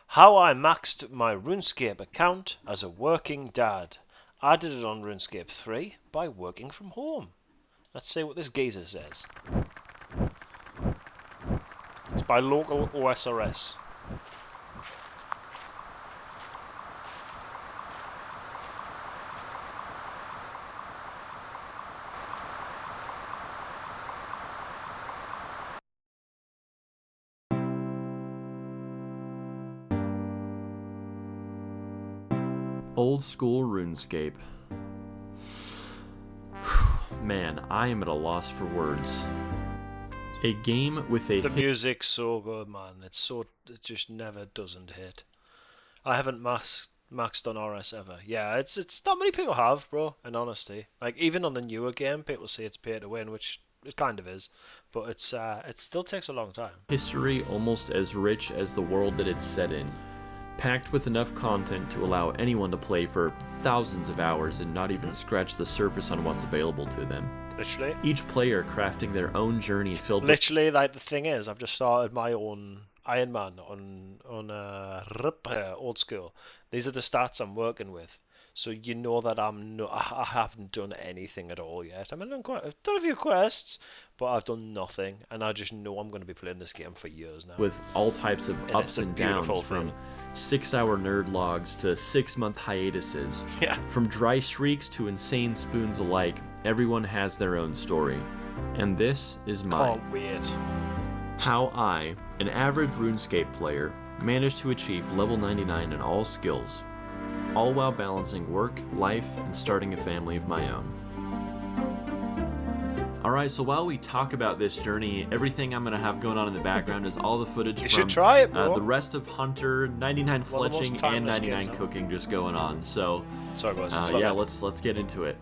How I maxed my RuneScape account as a working dad. I did it on RuneScape 3 by working from home. Let's see what this geezer says. It's by local OSRS. Old school RuneScape. Man, I am at a loss for words. A game with a The music's so good, man. It just never doesn't hit. I haven't maxed on RS ever. Yeah, it's not many people have, bro. In honesty, like even on the newer game, people say it's pay to win, which it kind of is, but it still takes a long time. history almost as rich as the world that it's set in, packed with enough content to allow anyone to play for thousands of hours and not even scratch the surface on what's available to them. Literally. Each player crafting their own journey filled with Literally, like the thing is, I've just started my own Iron Man on old school. These are the stats I'm working with, so you know that I haven't done anything at all yet. I mean, I've done a few quests, but I've done nothing, and I just know I'm going to be playing this game for years now. with all types of And ups it's a and beautiful downs, from thing. 6-hour nerd logs to 6-month hiatuses. Yeah. From dry streaks to insane spoons alike, everyone has their own story. And this is mine. Can't wait. How I, an average RuneScape player, managed to achieve level 99 in all skills, all while balancing work, life, and starting a family of my own. Alright, so while we talk about this journey, everything I'm going to have going on in the background is all the footage You from should try it, bro. the rest of Hunter, 99 One of the most fletching, and timeless 99 games, huh? cooking just going on. So, Sorry, boys. yeah, let's get into it.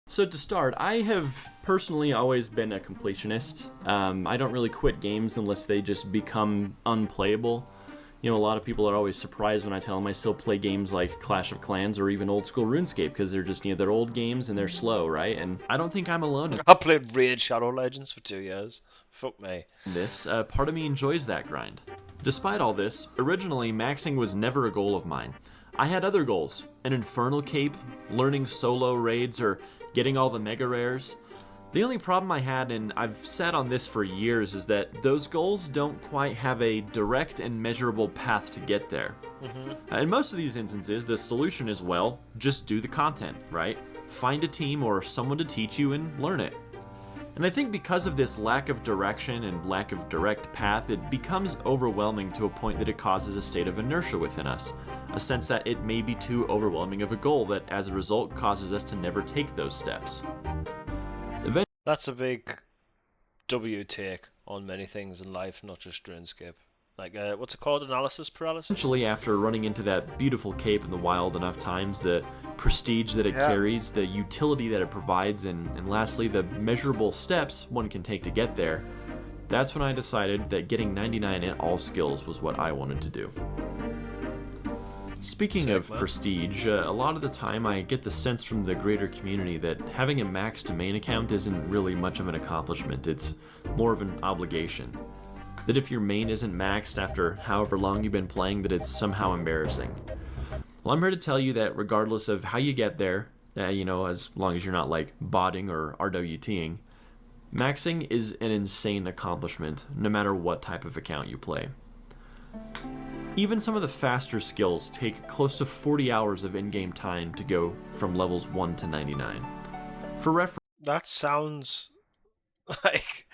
So to start, I have personally always been a completionist. I don't really quit games unless they just become unplayable. You know, a lot of people are always surprised when I tell them I still play games like Clash of Clans or even old school RuneScape, because they're just, they're old games and they're slow, right? And I don't think I'm alone in I played Raid Shadow Legends for 2 years. Fuck me. this. Part of me enjoys that grind. Despite all this, originally maxing was never a goal of mine. I had other goals: an infernal cape, learning solo raids, or getting all the mega rares. The only problem I had, and I've sat on this for years, is that those goals don't quite have a direct and measurable path to get there. In most of these instances, the solution is, well, just do the content, right? Find a team or someone to teach you and learn it. And I think because of this lack of direction and lack of direct path, it becomes overwhelming to a point that it causes a state of inertia within us. A sense that it may be too overwhelming of a goal that, as a result, causes us to never take those steps. That's a big W take on many things in life, not just RuneScape. Like, what's it called? Analysis paralysis? Essentially, after running into that beautiful cape in the wild enough times, the prestige that it carries, the utility that it provides, and lastly, the measurable steps one can take to get there, that's when I decided that getting 99 in all skills was what I wanted to do. Speaking of prestige, a lot of the time I get the sense from the greater community that having a maxed main account isn't really much of an accomplishment, it's more of an obligation. That if your main isn't maxed after however long you've been playing, that it's somehow embarrassing. Well, I'm here to tell you that regardless of how you get there, as long as you're not like botting or RWTing, maxing is an insane accomplishment no matter what type of account you play. Even some of the faster skills take close to 40 hours of in-game time to go from levels 1 to 99. For reference, That sounds like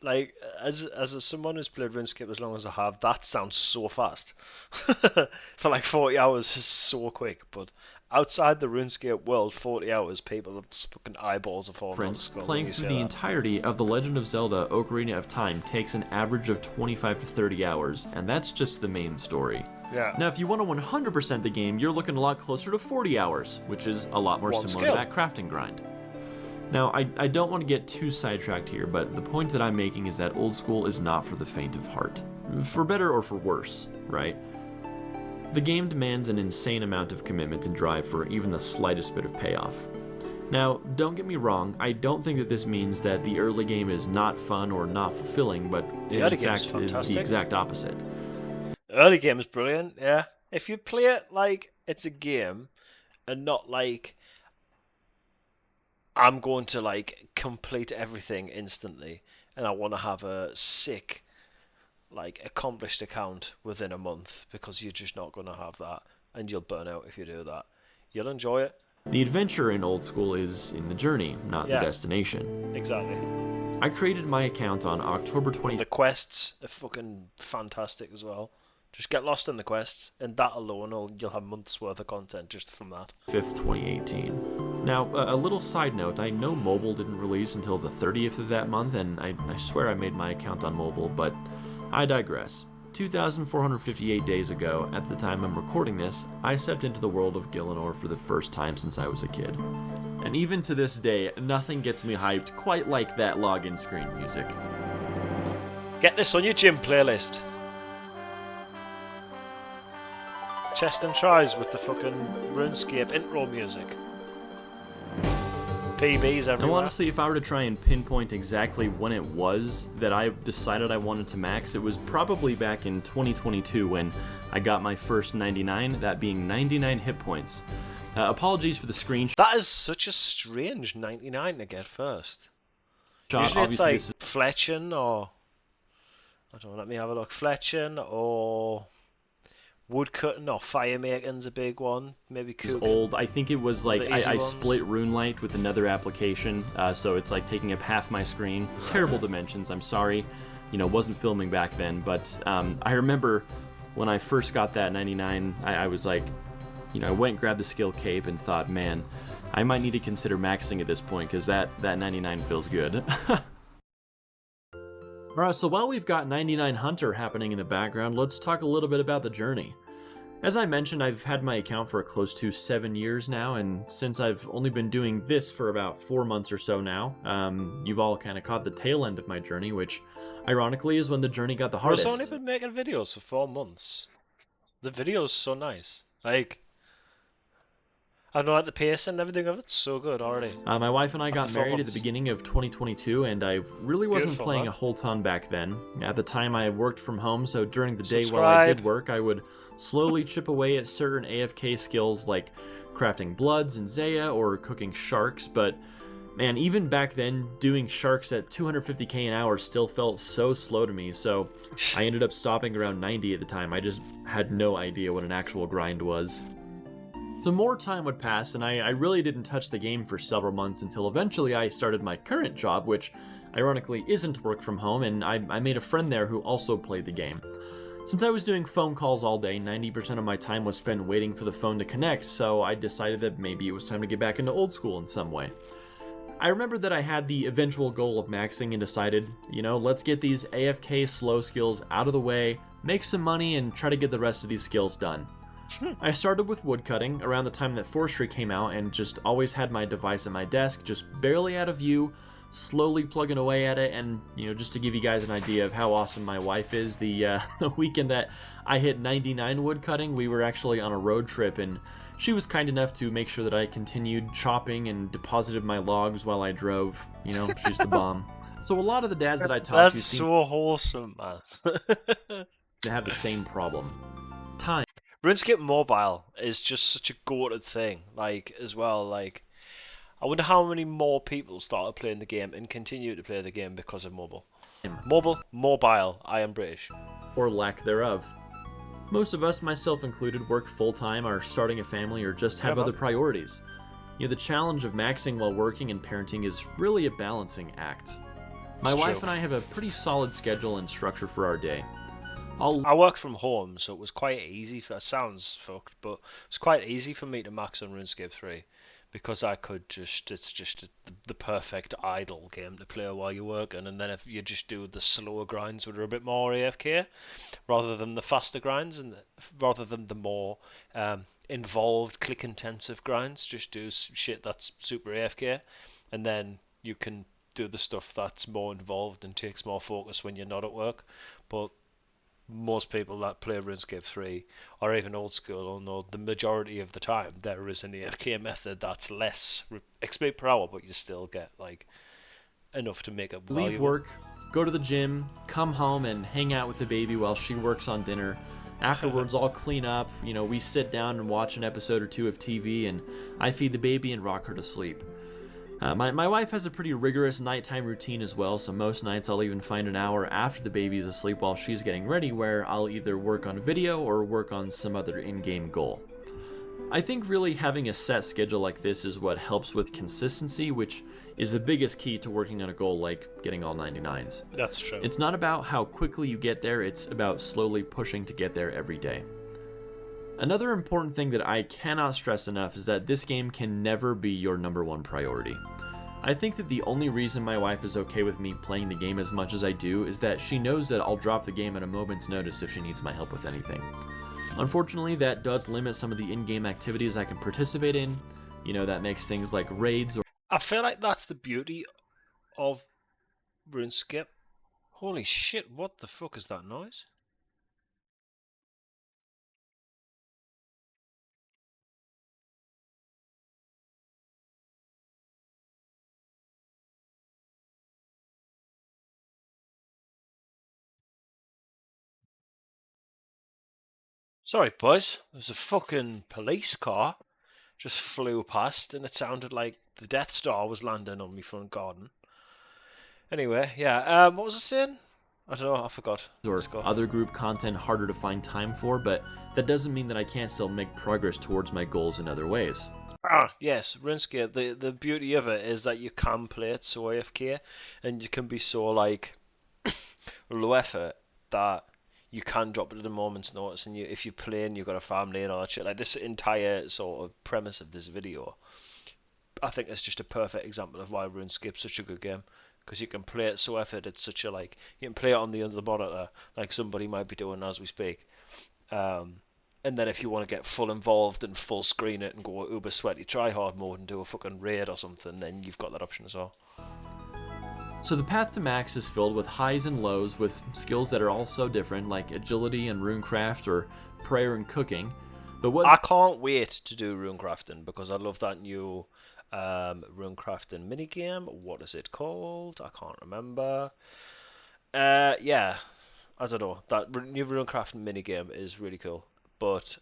like as someone who's played RuneScape as long as I have, that sounds so fast. For like 40 hours is so quick, but outside the RuneScape world, 40 hours, people's fucking eyeballs are falling on the skull. playing through the entirety of The Legend of Zelda Ocarina of Time takes an average of 25 to 30 hours, and that's just the main story. Yeah. Now, if you want to 100% the game, you're looking a lot closer to 40 hours, which is a lot more One similar skill. to that crafting grind. Now, I don't want to get too sidetracked here, but the point that I'm making is that old school is not for the faint of heart. For better or for worse, right? The game demands an insane amount of commitment and drive for even the slightest bit of payoff. Now, don't get me wrong, I don't think that this means that the early game is not fun or not fulfilling, but The early in game's fact, fantastic. the exact opposite. Early game is brilliant, yeah. If you play it like it's a game and not like I'm going to like complete everything instantly and I want to have a sick like accomplished account within a month, because you're just not going to have that and you'll burn out if you do that. You'll enjoy it. The adventure in Old School is in the journey, not the Yeah, destination. exactly. I created my account on October 20th. The quests are fucking fantastic as well. Just get lost in the quests, and that alone, you'll have months worth of content just from that. 5th, 2018. Now, a little side note, I know mobile didn't release until the 30th of that month, and I swear I made my account on mobile, but I digress. 2,458 days ago, at the time I'm recording this, I stepped into the world of Gielinor for the first time since I was a kid. And even to this day, nothing gets me hyped quite like that login screen music. Get this on your gym playlist. Chest and tries with the fucking RuneScape intro music. PBs everywhere. Now honestly, if I were to try and pinpoint exactly when it was that I decided I wanted to max, it was probably back in 2022 when I got my first 99, that being 99 hit points. Apologies for the screenshot. That is such a strange 99 to get first. Usually it's like fletching or... I don't know, let me have a look. Fletching or... woodcutting or firemaking's a big one. Maybe cooking. Old. I think it was like I split RuneLite with another application, so it's like taking up half my screen. Terrible dimensions. I'm sorry, wasn't filming back then, but I remember when I first got that 99, I was like, I went and grabbed the skill cape and thought, man, I might need to consider maxing at this point because that 99 feels good. Alright, so while we've got 99 Hunter happening in the background, let's talk a little bit about the journey. As I mentioned, I've had my account for close to 7 years now, and since I've only been doing this for about 4 months or so now, you've all kind of caught the tail end of my journey, which ironically is when the journey got the hardest. I've only been making videos for 4 months. The video's so nice. Like, I know, like the pace and everything of it's so good already. My wife and I got married at the beginning of 2022, and I really wasn't playing a whole ton back then. At the time, I worked from home, so during the day while I did work, I would slowly chip away at certain AFK skills like crafting bloods and Zaya or cooking sharks, but man, even back then, doing sharks at 250k an hour still felt so slow to me, so I ended up stopping around 90 at the time. I just had no idea what an actual grind was. So more time would pass, and I really didn't touch the game for several months until eventually I started my current job, which ironically isn't work from home, and I made a friend there who also played the game. Since I was doing phone calls all day, 90% of my time was spent waiting for the phone to connect, so I decided that maybe it was time to get back into Old School in some way. I remember that I had the eventual goal of maxing and decided, let's get these AFK slow skills out of the way, make some money, and try to get the rest of these skills done. I started with woodcutting around the time that Forestry came out and just always had my device at my desk, just barely out of view, slowly plugging away at it, and, just to give you guys an idea of how awesome my wife is, the weekend that I hit 99 woodcutting, we were actually on a road trip, and she was kind enough to make sure that I continued chopping and deposited my logs while I drove. She's the bomb. So a lot of the dads that I talked to seem so wholesome, man. to have the same problem. Time. RuneScape Mobile is just such a goated thing, as well, I wonder how many more people started playing the game and continue to play the game because of mobile. Mobile, I am British. Or lack thereof. Most of us, myself included, work full-time, are starting a family, or just have other priorities. The challenge of maxing while working and parenting is really a balancing act. My wife and I have a pretty solid schedule and structure for our day. I work from home, so it was quite easy it sounds fucked, but it's quite easy for me to max on RuneScape 3, because I could it's just the perfect idle game to play while you're working, and then if you just do the slower grinds which are a bit more AFK, rather than the faster grinds, and rather than the more involved click-intensive grinds, just do shit that's super AFK, and then you can do the stuff that's more involved and takes more focus when you're not at work. But most people that play RuneScape 3 or even Old School will know the majority of the time there is an AFK method that's less XP per hour, but you still get enough to make it valuable. Leave work, go to the gym, come home and hang out with the baby while she works on dinner, Afterwards, I'll clean up, we sit down and watch an episode or two of TV, and I feed the baby and rock her to sleep. My wife has a pretty rigorous nighttime routine as well, so most nights I'll even find an hour after the baby is asleep while she's getting ready where I'll either work on a video or work on some other in-game goal. I think really having a set schedule like this is what helps with consistency, which is the biggest key to working on a goal like getting all 99s. That's true. It's not about how quickly you get there, it's about slowly pushing to get there every day. Another important thing that I cannot stress enough is that this game can never be your number one priority. I think that the only reason my wife is okay with me playing the game as much as I do is that she knows that I'll drop the game at a moment's notice if she needs my help with anything. Unfortunately, that does limit some of the in-game activities I can participate in. That makes things like raids or... I feel like that's the beauty of RuneScape. Holy shit, what the fuck is that noise? Sorry, boys. There's a fucking police car just flew past, and it sounded like the Death Star was landing on my front garden. Anyway, yeah. What was I saying? I don't know. I forgot. Or other group content harder to find time for, but that doesn't mean that I can't still make progress towards my goals in other ways. Yes, RuneScape. The beauty of it is that you can play it so AFK, and you can be so like low effort that you can drop it at a moment's notice, and if you're playing, you've got a family and all that shit. Like this entire sort of premise of this video, I think it's just a perfect example of why RuneScape's such a good game, because you can play it so effort. It's such a you can play it on the under monitor, like somebody might be doing as we speak. And then if you want to get full involved and full screen it and go uber sweaty try hard mode and do a fucking raid or something, then you've got that option as well. So the path to max is filled with highs and lows with skills that are all so different, like agility and runecraft or prayer and cooking. But what I can't wait to do runecrafting, because I love that new runecrafting minigame. What is it called? I can't remember. Yeah, I don't know. That new runecrafting minigame is really cool. But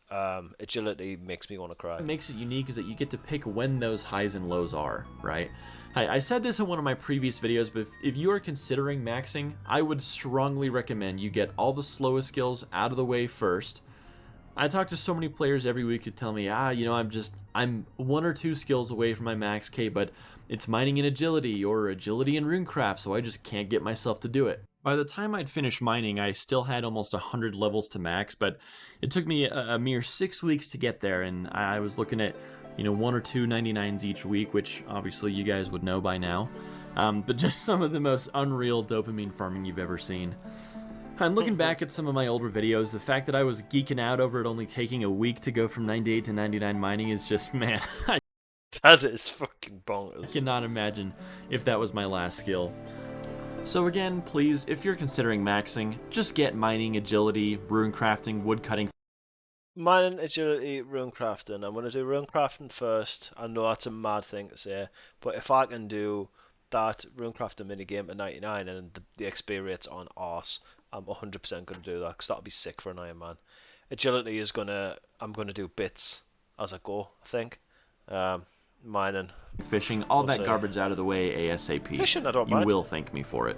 agility makes me want to cry. What makes it unique is that you get to pick when those highs and lows are, right? I said this in one of my previous videos, but if you are considering maxing, I would strongly recommend you get all the slowest skills out of the way first. I talk to so many players every week who tell me, I'm 1 or 2 skills away from my max K, but it's mining and agility, or agility and runecraft, so I just can't get myself to do it. By the time I'd finished mining, I still had almost 100 levels to max, but it took me a mere 6 weeks to get there, and I was looking at 1 or 2 99s each week, which obviously you guys would know by now. But just some of the most unreal dopamine farming you've ever seen. And looking back at some of my older videos, the fact that I was geeking out over it only taking a week to go from 98 to 99 mining is just, man, that is fucking bonkers. I cannot imagine if that was my last skill. So again, please, if you're considering maxing, just get mining, agility, runecrafting, woodcutting. Mining, agility, runecrafting. I'm going to do runecrafting first. I know that's a mad thing to say, but if I can do that runecrafting minigame at 99 and the experience on arse, I'm 100% going to do that, because that'll be sick for an Iron Man. Agility is I'm going to do bits as I go, I think. Mining. Fishing, all that garbage out of the way ASAP. Fishing, I don't mind. You will thank me for it.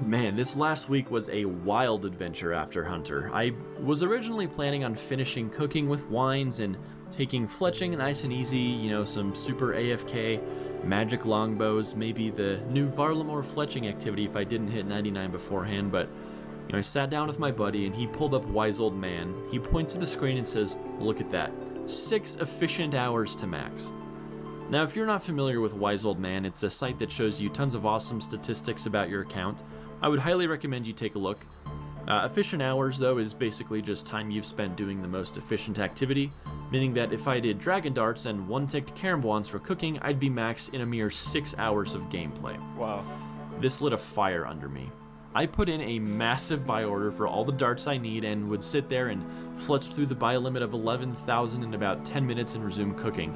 Man, this last week was a wild adventure after Hunter. I was originally planning on finishing cooking with wines and taking fletching nice and easy, some super AFK, magic longbows, maybe the new Varlamore fletching activity if I didn't hit 99 beforehand, but I sat down with my buddy and he pulled up Wise Old Man. He points to the screen and says, "Look at that, 6 efficient hours to max." Now, if you're not familiar with Wise Old Man, it's a site that shows you tons of awesome statistics about your account. I would highly recommend you take a look. Efficient hours, though, is basically just time you've spent doing the most efficient activity, meaning that if I did Dragon Darts and 1-ticked Carom Wands for cooking, I'd be maxed in a mere 6 hours of gameplay. Wow. This lit a fire under me. I put in a massive buy order for all the darts I need and would sit there and fletch through the buy limit of 11,000 in about 10 minutes and resume cooking.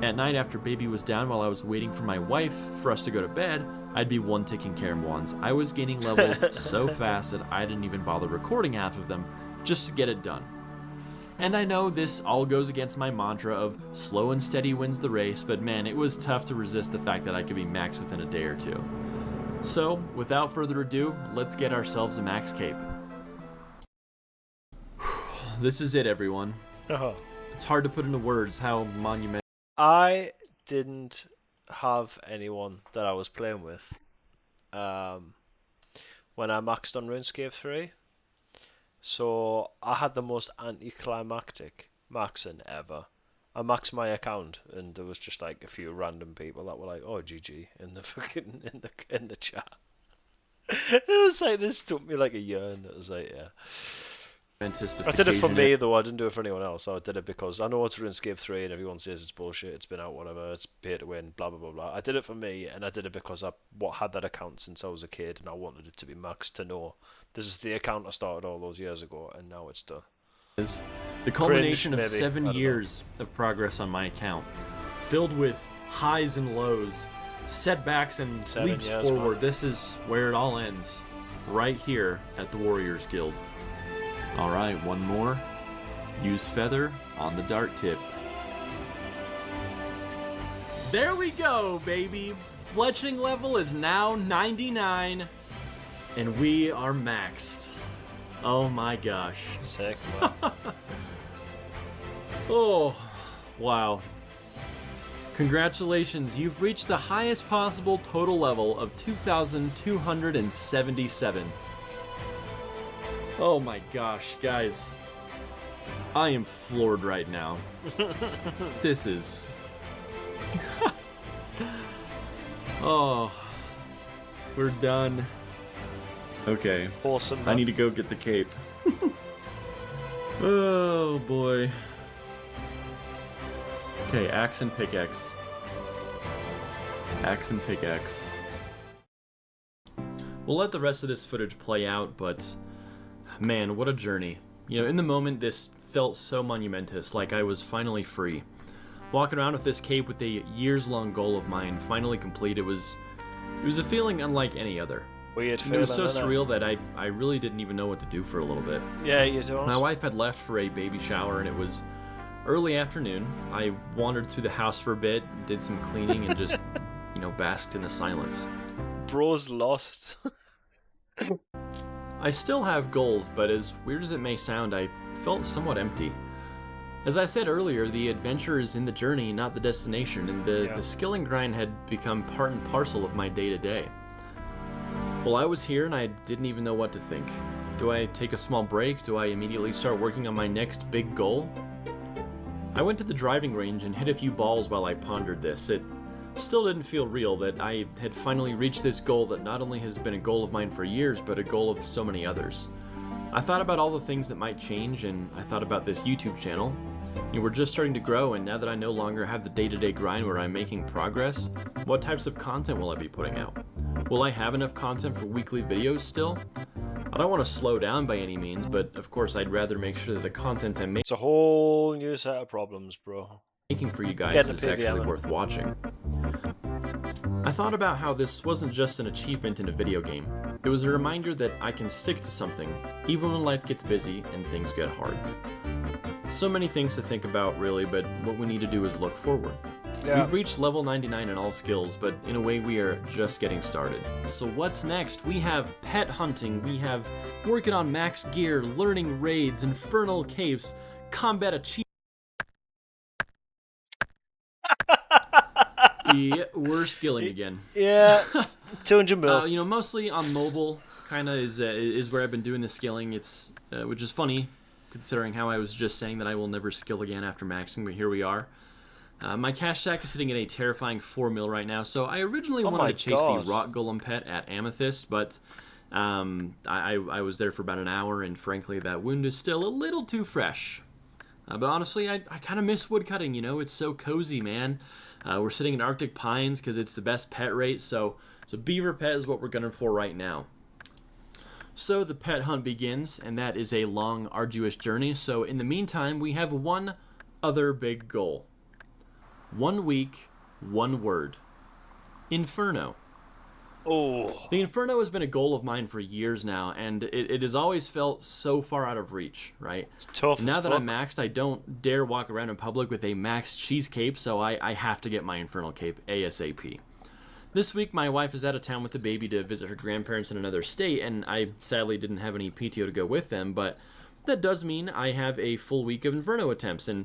At night, after baby was down while I was waiting for my wife for us to go to bed, I'd be 1-ticking Carom Wands. I was gaining levels so fast that I didn't even bother recording half of them, just to get it done. And I know this all goes against my mantra of slow and steady wins the race, but man, it was tough to resist the fact that I could be max within a day or two. So, without further ado, let's get ourselves a max cape. This is it, everyone. It's hard to put into words how monumental. I didn't have anyone that I was playing with when I maxed on RuneScape 3. So I had the most anticlimactic maxing ever. I maxed my account and there was just like a few random people that were like, "Oh, GG," in the fucking in the chat. It was like this took me like a year, and it was like, yeah. I did it for me though. I didn't do it for anyone else. I did it because I know it's RuneScape 3 and everyone says it's bullshit. It's been out, whatever. It's pay to win, blah blah blah blah. I did it for me, and I did it because I had that account since I was a kid, and I wanted it to be maxed to know this is the account I started all those years ago, and now it's done. Is the culmination of 7 years of progress on my account, filled with highs and lows, setbacks and leaps forward. Man. This is where it all ends, right here at the Warriors Guild. All right, one more. Use feather on the dart tip. There we go, baby. Fletching level is now 99, and we are maxed. Oh my gosh. Sick, man. Oh, wow. Congratulations, you've reached the highest possible total level of 2,277. Oh my gosh, guys. I am floored right now. This is... Oh, we're done. Okay. Awesome, man. I need to go get the cape. Oh boy. Okay, axe and pickaxe. Axe and pickaxe. We'll let the rest of this footage play out, but man, what a journey. You know, in the moment, this felt so monumentous, like I was finally free. Walking around with this cape with a years-long goal of mine finally complete, it was a feeling unlike any other. Weird feeling, it was so surreal that I really didn't even know what to do for a little bit. Yeah, you don't. My wife had left for a baby shower, and it was early afternoon. I wandered through the house for a bit, did some cleaning, and just, you know, basked in the silence. Bro's lost. I still have goals, but as weird as it may sound, I felt somewhat empty. As I said earlier, the adventure is in the journey, not the destination, and the skill and grind had become part and parcel of my day-to-day. Well, I was here and I didn't even know what to think. Do I take a small break? Do I immediately start working on my next big goal? I went to the driving range and hit a few balls while I pondered this. It still didn't feel real that I had finally reached this goal that not only has been a goal of mine for years, but a goal of so many others. I thought about all the things that might change, and I thought about this YouTube channel. You know, we're just starting to grow, and now that I no longer have the day-to-day grind where I'm making progress, what types of content will I be putting out? Will I have enough content for weekly videos still? I don't want to slow down by any means, but of course I'd rather make sure that the content I'm making... It's a whole new set of problems, bro. ...making for you guys is actually worth watching. I thought about how this wasn't just an achievement in a video game. It was a reminder that I can stick to something, even when life gets busy and things get hard. So many things to think about, really, but what we need to do is look forward. Yeah. We've reached level 99 in all skills, but in a way we are just getting started. So what's next? We have pet hunting, we have working on max gear, learning raids, infernal capes, combat achievements. Yeah, we're skilling again. Yeah, 200 mil. You know, mostly on mobile, kind of is where I've been doing the skilling. It's which is funny, considering how I was just saying that I will never skill again after maxing, but here we are. My cash stack is sitting at a terrifying 4 mil right now, so I originally wanted to chase the rock golem pet at Amethyst, but I was there for about an hour, and frankly, that wound is still a little too fresh. But honestly, I kind of miss woodcutting, you know? It's so cozy, man. We're sitting in Arctic pines because it's the best pet rate, so beaver pet is what we're gunning for right now. So the pet hunt begins, and that is a long, arduous journey, so in the meantime, we have one other big goal. 1 week, 1 word. Inferno. The Oh, Inferno has been a goal of mine for years now, and it has always felt so far out of reach, right? it's tough And as now that I'm fuck. maxed, I don't dare walk around in public with a maxed cheese cape, so I have to get my Infernal Cape ASAP. This week, my wife is out of town with the baby to visit her grandparents in another state, and I sadly didn't have any PTO to go with them, but that does mean I have a full week of Inferno attempts, and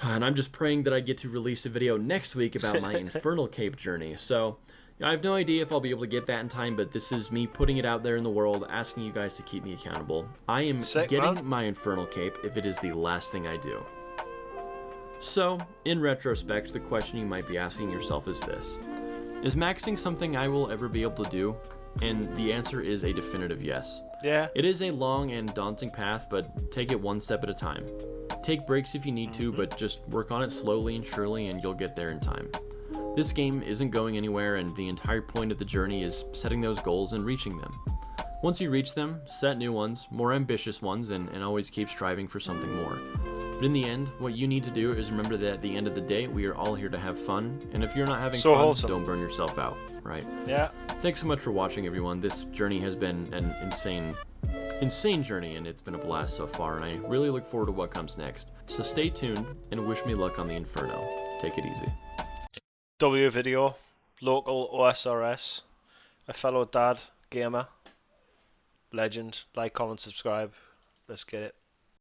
I'm just praying that I get to release a video next week about my Infernal Cape journey. So I have no idea if I'll be able to get that in time, but this is me putting it out there in the world, asking you guys to keep me accountable. I am Sick, man. getting my Infernal Cape if it is the last thing I do. So, in retrospect, the question you might be asking yourself is this: is maxing something I will ever be able to do? And the answer is a definitive yes. Yeah. It is a long and daunting path, but take it one step at a time. Take breaks if you need to, but just work on it slowly and surely, and you'll get there in time. This game isn't going anywhere, and the entire point of the journey is setting those goals and reaching them. Once you reach them, set new ones, more ambitious ones, and always keep striving for something more. But in the end, what you need to do is remember that at the end of the day, we are all here to have fun, and if you're not having So fun, wholesome. don't burn yourself out, right? Yeah. Thanks so much for watching, everyone. This journey has been an insane journey, and it's been a blast so far, and I really look forward to what comes next. So stay tuned, and wish me luck on the Inferno. Take it easy. W video, local OSRS, a fellow dad gamer, legend. Like, comment, subscribe. Let's get it.